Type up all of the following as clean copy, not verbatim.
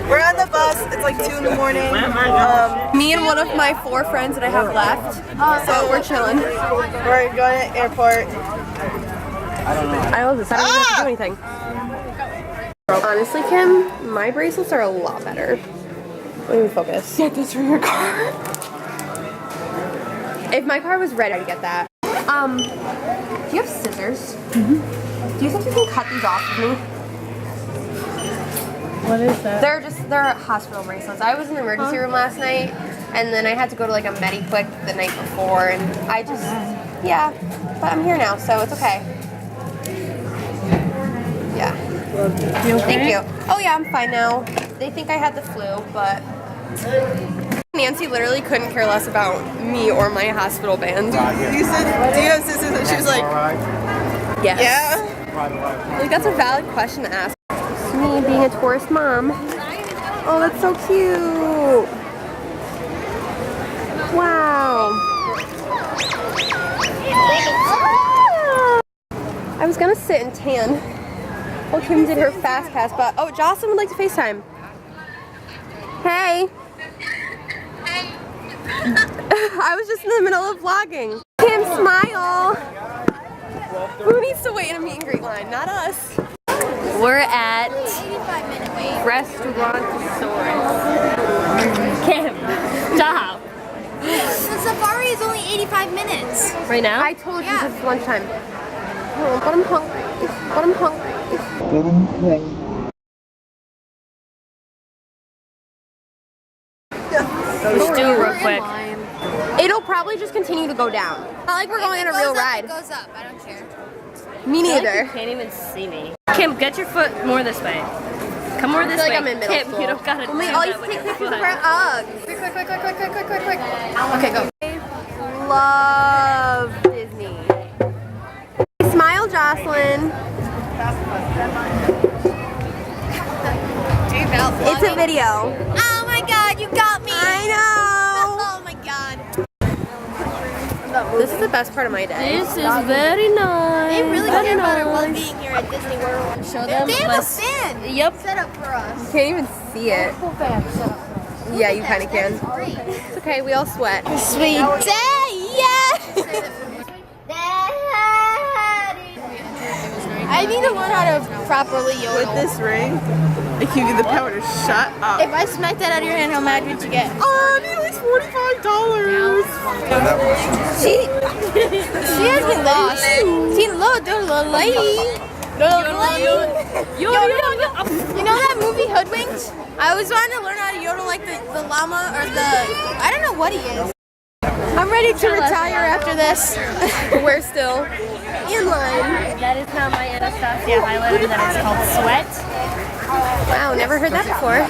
We're on the bus. It's like 2 in the morning. Me and one of my 4 friends that I have left. So we're chilling. We're going to the airport. I love this. I don't even have to do anything. Honestly, Kim, my bracelets are a lot better. Let me focus. Get this from your car. If my car was red, I'd get that. Do you have scissors? Mm-hmm. Do you think you can cut these off of me? What is that? They're hospital bracelets. I was in the emergency room last night, and then I had to go to like a Medi-Quick the night before, and I just, yeah. But I'm here now, so it's okay. Yeah. You okay? Thank you. Oh yeah, I'm fine now. They think I had the flu, but Nancy literally couldn't care less about me or my hospital band. You said, do you have scissors? And she was like, yes. yeah. Like, that's a valid question to ask. It's me being a tourist mom. Oh, that's so cute. Wow. I was gonna sit and tan while Kim did her fast pass, but oh, Jocelyn would like to FaceTime. Hey. I was just in the middle of vlogging. Kim, smile. Who needs to wait in a meet and greet line? Not us. We're at Restaurantosaurus. Kim, stop. The safari is only 85 minutes. Right now? I told you this is lunchtime. Oh, but I'm hungry. But I'm hungry. Let's do it real quick. It'll probably just continue to go down. Not like we're going on a real ride. It goes up. I don't care. Me neither. You can't even see me. Kim, get your foot more this way. Come more this I feel way. like I'm in middle Kim, school. you don't gotta do All that you with take your pictures foot. of our Uggs. Quick. Okay, go. Love Disney. Smile, Jocelyn. It's a video. Oh my god, you got me. I know. Oh my god. This is the best part of my day. This is very nice. They really care about our well-being here at Disney World. Show them. They have a fan Yep. set up for us. You can't even see it. Yeah, you kind of can. Great. It's okay, we all sweat. Sweet day, yeah. I need to learn how to properly yodel. With this ring, it gives you the power to shut up. If I smack that out of your hand, how mad would you get? Oh, I need at least $45. She has been lost. See, little lady. You know that movie Hoodwinked? I always wanted to learn how to yodel like the llama or I don't know what he is. I'm ready to retire after this. We're still in line. That is now my Anastasia highlighter that is called Sweat. Wow, never heard that before.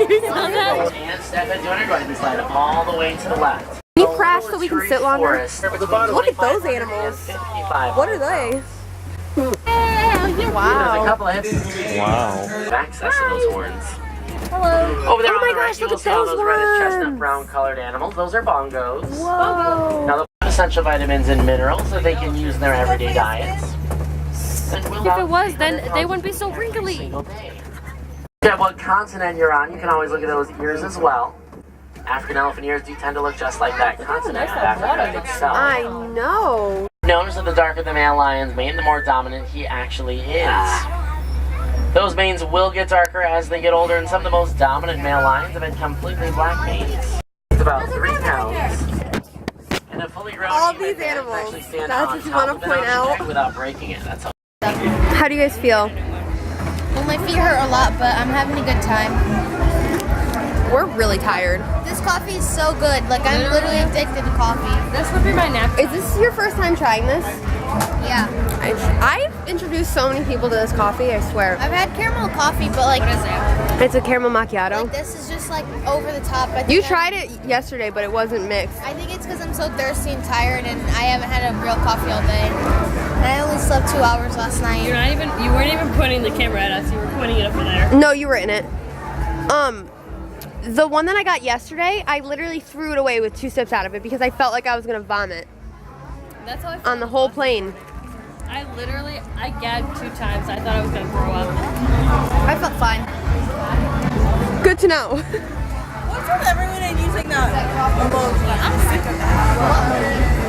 You saw that? And step into an underground slide all the way to the left. Can you crash so we can sit longer? Look at those animals. What are they? Wow. There's a couple of hips. Wow. Access to those horns. Hello. Over there Oh on my the right, gosh, you look will at see all those those reddish chestnut ones. brown colored animals. Those are bongos. Whoa. Now they'll have essential vitamins and minerals that they can use in their everyday diets. If it was, then they wouldn't be so wrinkly. Yeah, what continent you're on, you can always look at those ears as well. African elephant ears do tend to look just like that continent of Africa itself. I know. Notice that the darker the male lion's mane, the more dominant he actually is. Those manes will get darker as they get older, and some of the most dominant male lions have had completely black manes. It's about 3 pounds. And a fully grown All human these bear can animals. actually stand That's on what you top wanna of an point object out. without breaking it. That's all. How do you guys feel? Well, my feet hurt a lot, but I'm having a good time. We're really tired. This coffee is so good. Like, I'm literally addicted to coffee. This would be my napkin. Is this your first time trying this? Yeah. I've introduced so many people to this coffee, I swear. I've had caramel coffee, but like, What is it? It's a caramel macchiato. like this is just like over the top. I think You tried it yesterday, but it wasn't mixed. I think it's because I'm so thirsty and tired, and I haven't had a real coffee all day. And I only slept 2 hours last night. You weren't even pointing the camera at us. You were pointing it over there. No, you were in it. The one that I got yesterday, I literally threw it away with 2 sips out of it because I felt like I was gonna vomit. That's how I felt on the whole plane. I gagged 2 times. I thought I was gonna throw up. I felt fine. Good to know. What's with everyone and using that emoji? I'm sick of that.